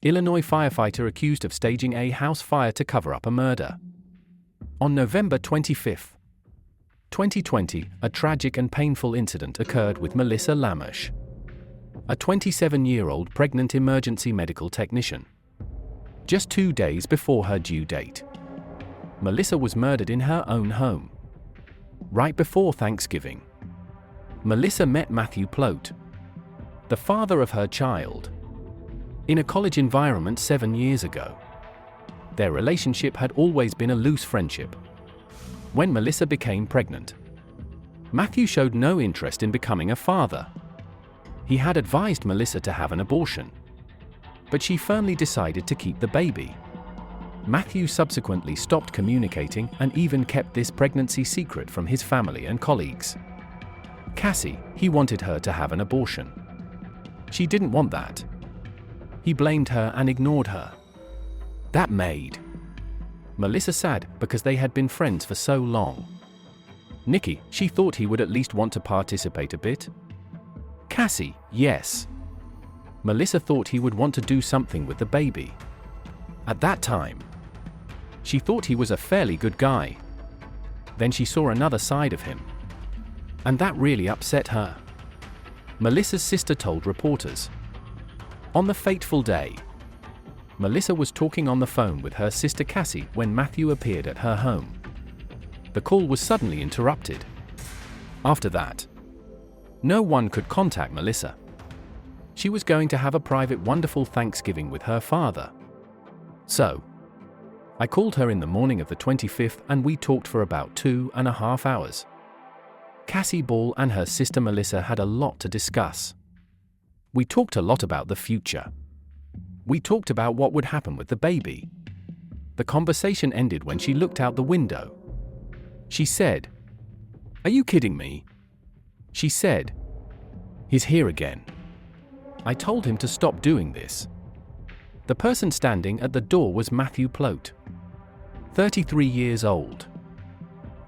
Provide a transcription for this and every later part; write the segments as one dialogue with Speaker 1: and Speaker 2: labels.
Speaker 1: Illinois firefighter accused of staging a house fire to cover up a murder. On November 25, 2020, a tragic and painful incident occurred with Melissa Lamash, a 27-year-old pregnant emergency medical technician. Just 2 days before her due date, Melissa was murdered in her own home. Right before Thanksgiving, Melissa met Matthew Plote, the father of her child, in a college environment 7 years ago. Their relationship had always been a loose friendship. When Melissa became pregnant, Matthew showed no interest in becoming a father. He had advised Melissa to have an abortion, but she firmly decided to keep the baby. Matthew subsequently stopped communicating and even kept this pregnancy secret from his family and colleagues. Cassie, he wanted her to have an abortion. She didn't want that. He blamed her and ignored her. That made Melissa sad because they had been friends for so long. Nikki, she thought he would at least want to participate a bit. Cassie, yes. Melissa thought he would want to do something with the baby. At that time, she thought he was a fairly good guy. Then she saw another side of him, and that really upset her. Melissa's sister told reporters. On the fateful day, Melissa was talking on the phone with her sister Cassie when Matthew appeared at her home. The call was suddenly interrupted. After that, no one could contact Melissa. She was going to have a private, wonderful Thanksgiving with her father. So, I called her in the morning of the 25th and we talked for about 2.5 hours. Cassie Ball and her sister Melissa had a lot to discuss. We talked a lot about the future. We talked about what would happen with the baby. The conversation ended when she looked out the window. She said, "Are you kidding me?" She said, "He's here again." I told him to stop doing this. The person standing at the door was Matthew Plote, 33 years old,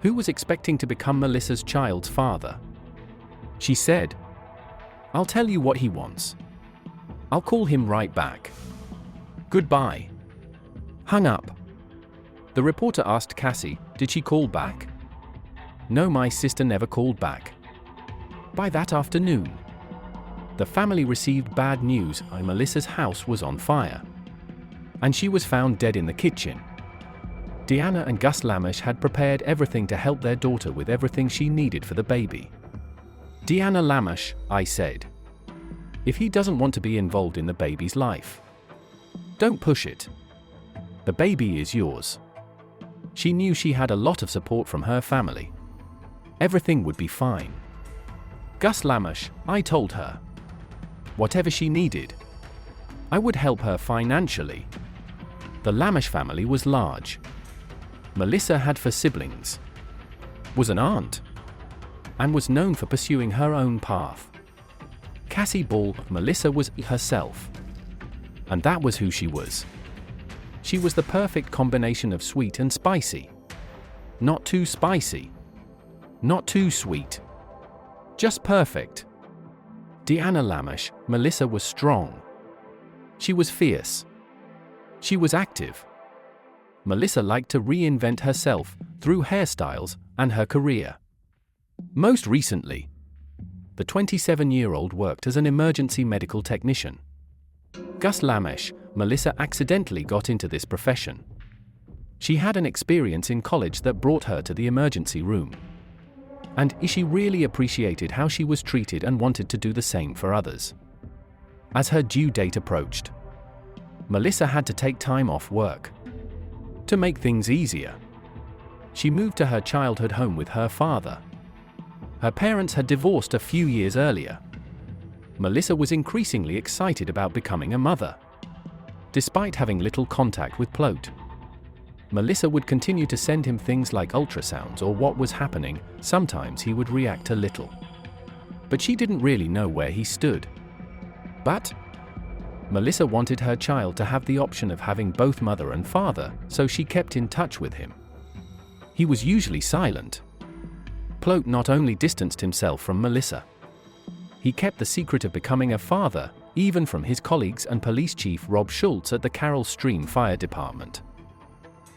Speaker 1: who was expecting to become Melissa's child's father. She said, "I'll tell you what he wants. I'll call him right back. Goodbye." Hung up. The reporter asked Cassie, did she call back? No, my sister never called back. By that afternoon, the family received bad news. Melissa's house was on fire, and she was found dead in the kitchen. Deanna and Gus Lamash had prepared everything to help their daughter with everything she needed for the baby. "Deanna Lamash," I said, "if he doesn't want to be involved in the baby's life, don't push it. The baby is yours." She knew she had a lot of support from her family. Everything would be fine. Gus Lamash, I told her, whatever she needed, I would help her financially. The Lamash family was large. Melissa had 4 siblings, was an aunt, and was known for pursuing her own path. Cassie Ball, Melissa was herself, and that was who she was. She was the perfect combination of sweet and spicy. Not too spicy, not too sweet, just perfect. Deanna Lamash, Melissa was strong. She was fierce. She was active. Melissa liked to reinvent herself through hairstyles and her career. Most recently, the 27-year-old worked as an emergency medical technician. Gus Lamash, Melissa accidentally got into this profession. She had an experience in college that brought her to the emergency room. And she really appreciated how she was treated and wanted to do the same for others. As her due date approached, Melissa had to take time off work. To make things easier, she moved to her childhood home with her father. Her parents had divorced a few years earlier. Melissa was increasingly excited about becoming a mother. Despite having little contact with Plote, Melissa would continue to send him things like ultrasounds or what was happening. Sometimes he would react a little, but she didn't really know where he stood. But Melissa wanted her child to have the option of having both mother and father, so she kept in touch with him. He was usually silent. Plote not only distanced himself from Melissa, he kept the secret of becoming a father even from his colleagues and Police Chief Rob Schultz at the Carroll Stream Fire Department,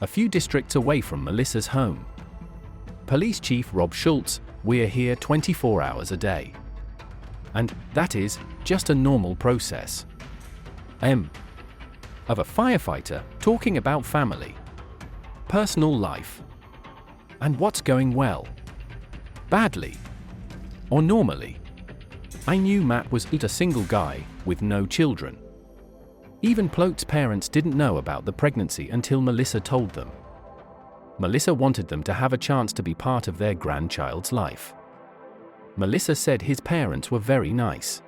Speaker 1: a few districts away from Melissa's home. Police Chief Rob Schultz: "We're here 24 hours a day. And that is just a normal process." Of a firefighter talking about family, personal life, and what's going well, badly, or normally. I knew Matt was a single guy with no children. Even Plote's parents didn't know about the pregnancy until Melissa told them. Melissa wanted them to have a chance to be part of their grandchild's life. Melissa said his parents were very nice.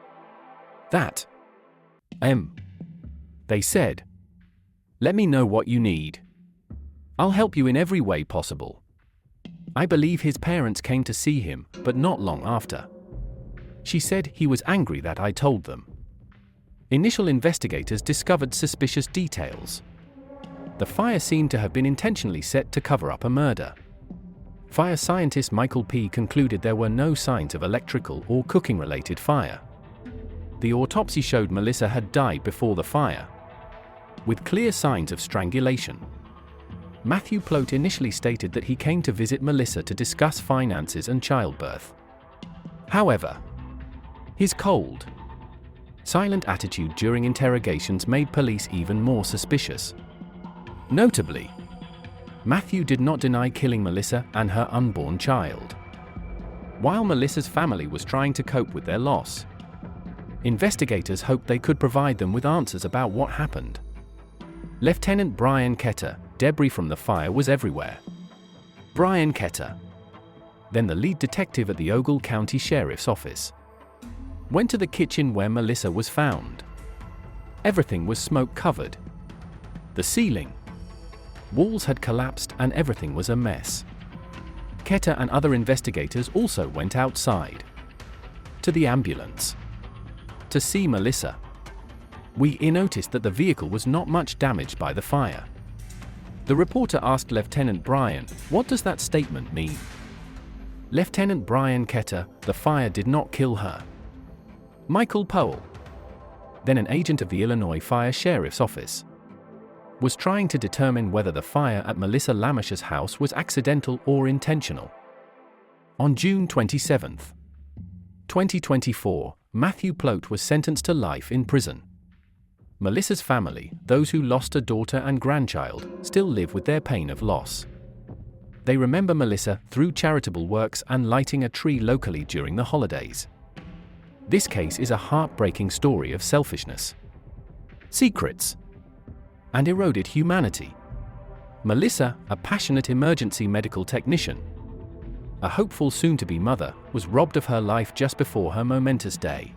Speaker 1: They said, "Let me know what you need. I'll help you in every way possible." I believe his parents came to see him, but not long after. She said he was angry that I told them. Initial investigators discovered suspicious details. The fire seemed to have been intentionally set to cover up a murder. Fire scientist Michael P. concluded there were no signs of electrical or cooking-related fire. The autopsy showed Melissa had died before the fire, with clear signs of strangulation. Matthew Plote initially stated that he came to visit Melissa to discuss finances and childbirth. However, his cold, silent attitude during interrogations made police even more suspicious. Notably, Matthew did not deny killing Melissa and her unborn child. While Melissa's family was trying to cope with their loss, investigators hoped they could provide them with answers about what happened. Lieutenant Brian Ketter: "Debris from the fire was everywhere." Brian Ketter, then the lead detective at the Ogle County Sheriff's Office, went to the kitchen where Melissa was found. Everything was smoke-covered. The ceiling, walls had collapsed and everything was a mess. Ketter and other investigators also went outside to the ambulance to see Melissa. We noticed that the vehicle was not much damaged by the fire. The reporter asked Lieutenant Brian, "What does that statement mean?" Lieutenant Brian Ketter: "The fire did not kill her." Michael Powell, then an agent of the Illinois Fire Sheriff's Office, was trying to determine whether the fire at Melissa Lamesh's house was accidental or intentional. On June 27, 2024, Matthew Plote was sentenced to life in prison. Melissa's family, those who lost a daughter and grandchild, still live with their pain of loss. They remember Melissa through charitable works and lighting a tree locally during the holidays. This case is a heartbreaking story of selfishness, secrets, and eroded humanity. Melissa, a passionate emergency medical technician, a hopeful soon-to-be mother, was robbed of her life just before her momentous day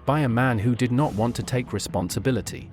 Speaker 1: by a man who did not want to take responsibility.